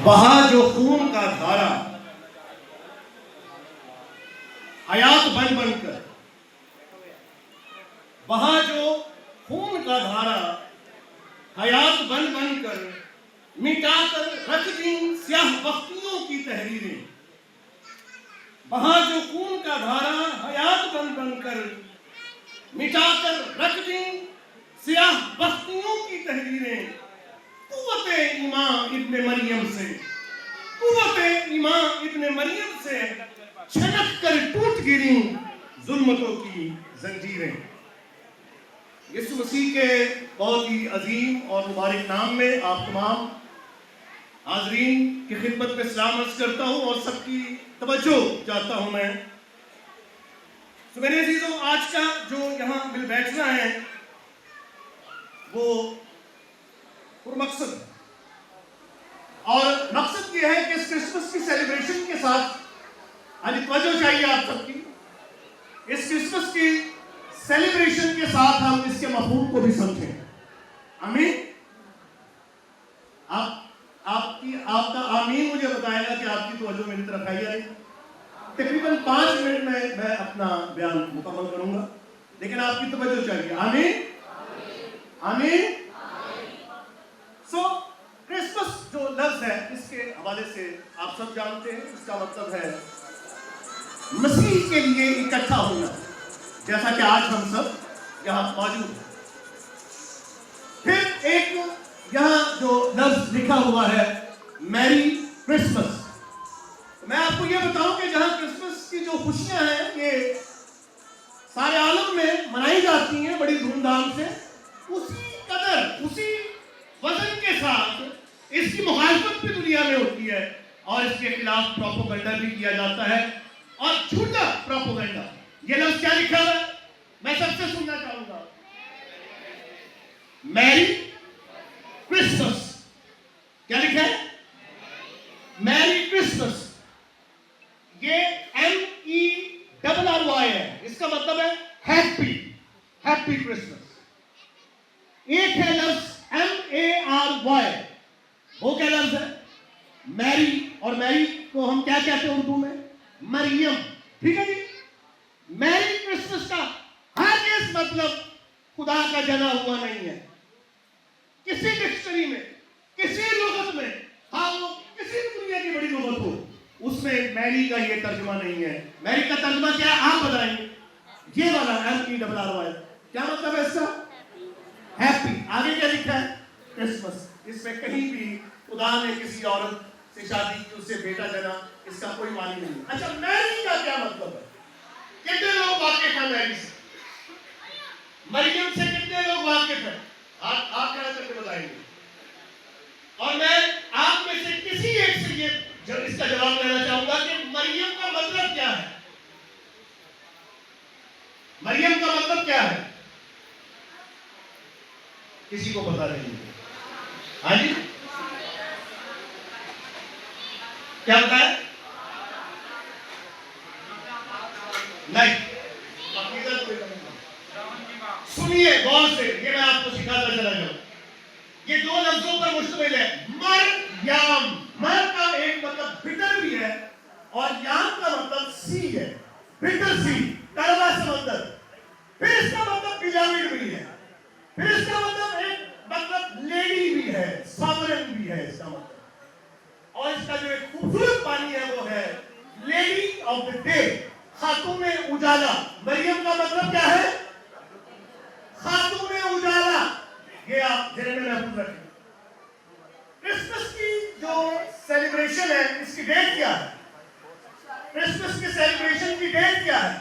بہا جو خون کا دھارا حیات بن بن کر، بہا جو خون کا دھارا حیات بن بن کر، مٹا کر رکھ دیں سیاہ بختیوں کی تحریریں. بہا جو خون کا دھارا حیات بن بن کر، مٹا کر رکھ دیں سیاہ بختیوں کی تحریریں. قوت امام ابن مریم سے، قوت امام ابن مریم سے چھنک کر ٹوٹ گریں ظلمتوں کی زنجیریں. یسوع مسیح کے بہت ہی عظیم اور مبارک نام میں آپ تمام حاضرین کی خدمت میں سلام عرض کرتا ہوں اور سب کی توجہ چاہتا ہوں میں. تو میرے عزیزوں، آج کا جو یہاں مل بیٹھنا ہے وہ مقصد ہے، اور مقصد یہ ہے کہ اس کرسمس کی سیلیبریشن کے ساتھ توجہ چاہیے آپ سب کی. اس کرسمس کی سیلیبریشن کے ساتھ ہم اس کے مفہوم کو بھی سمجھیں. آمین. آپ کا آمین مجھے بتائے گا کہ آپ کی توجہ میری طرف ہے یا نہیں. تقریباً 5 منٹ میں اپنا بیان مکمل کروں گا، لیکن آپ کی توجہ چاہیے. آمین آمین. سو کرسمس جو لفظ ہے اس کے حوالے سے آپ سب جانتے ہیں، اس کا مطلب ہے مسیح کے لیے اکٹھا ہونا، جیسا کہ آج ہم سب یہاں موجود ہیں. پھر ایک یہاں جو لفظ لکھا ہوا ہے میری کرسمس. میں آپ کو یہ بتاؤں کہ جہاں کرسمس کی جو خوشیاں ہیں یہ سارے عالم میں منائی جاتی ہیں بڑی دھوم دھام سے، اسی قدر اسی وزن کے ساتھ اس کی مخالفت بھی دنیا میں ہوتی ہے اور اس کے خلاف پروپیگنڈا بھی کیا جاتا ہے، اور جھوٹا پروپیگنڈا. یہ لفظ کیا لکھا ہے میں سب سے سننا چاہوں گا. میری کرسمس. کیا لکھا ہے؟ میری کرسمس. یہ MERRY ہے، اس کا مطلب ہے ہیپی کرسمس. ایک ہے لفظ MARY، وہ کیا لفظ ہے؟ میری. اور میری کو ہم کیا کہتے ہیں اردو میں؟ مریم. ٹھیک ہے جی. میری کرسمس کا ہرگز مطلب خدا کا جنا ہوا نہیں ہے. کسی ڈکشنری میں، کسی لغت میں، ہاں وہ کسی دنیا کی بڑی لغت ہو، اس میں میری کا یہ ترجمہ نہیں ہے. میری کا ترجمہ کیا ہے آپ بتائیں گے؟ یہ والا MERRY کیا مطلب ہے اس کا؟ ہیپی. آگے کیا لکھا ہے؟ کرسمس. اس میں کہیں بھی خدا نے کسی عورت سے شادی کی، اس سے بیٹا جنا، اس کا کوئی معنی نہیں. اچھا، میری کا کیا مطلب ہے؟ کتنے لوگ واقف ہیں میری سے؟ مریم سے کتنے لوگ واقف ہیں؟ آپ کیا کر کے بتائیں گے؟ اور میں آپ میں سے کسی ایک سے یہ اس کا جواب لینا چاہوں گا کہ مریم کا مطلب کیا ہے؟ مریم کا مطلب کیا ہے؟ کسی کو پتا نہیں. ہاں جی، کیا ہوتا ہے؟ نہیں. سنیے غور سے، یہ میں آپ کو سکھاتا چلا جاؤں. یہ 2 لفظوں پر مشتمل ہے. مریم. مر کا ایک مطلب بٹر بھی ہے اور یام کا مطلب سی ہے. بٹر سی، کڑوا سمندر. پھر اس کا مطلب بیلاوڈ بھی ہے. پھر اس کا مطلب ایک مطلب لیڈی بھی ہے، ساورن بھی ہے اس کا مطلب. اور اس کا جو ایک خوبصورت معنی ہے وہ ہے لیڈی آف دی ڈے، خاتون اجالا. مریم کا مطلب کیا ہے؟ خاتون اجالا. یہ آپ ذہن میں محفوظ رکھیں. کرسمس کی جو سیلیبریشن ہے اس کی ڈیٹ کیا ہے؟ کرسمس کی سیلیبریشن کی ڈیٹ کیا ہے؟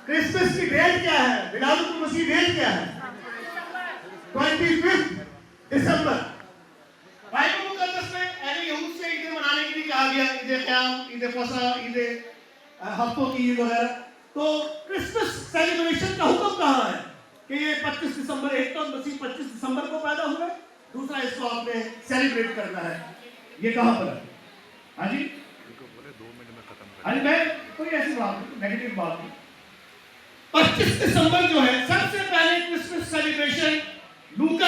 کرسمس کی ڈیٹ کیا ہے؟ ولادت المسیح ڈیٹ کیا ہے؟ 25 دسمبر. بائبل مقدس میں اہل یہود سے عیدیں منانے کے لیے کہا گیا، عید قیام، عید فصح، عید ہفتوں کی عید وغیرہ. تو کرسمس سیلیبریشن کا حکم کہاں ہے کہ یہ 25 دسمبر، ایک تو مسیح 25 دسمبر کو پیدا ہوئے، دوسرا اس کو آپ نے سیلیبریٹ کرنا ہے. یہ کہاں پر ہے؟ ہاں جی، میں کوئی ایسی بات نہیں، نیگیٹو بات نہیں. 25 دسمبر جو ہے سب سے پہلے کرسمس سیلیبریشن لوکا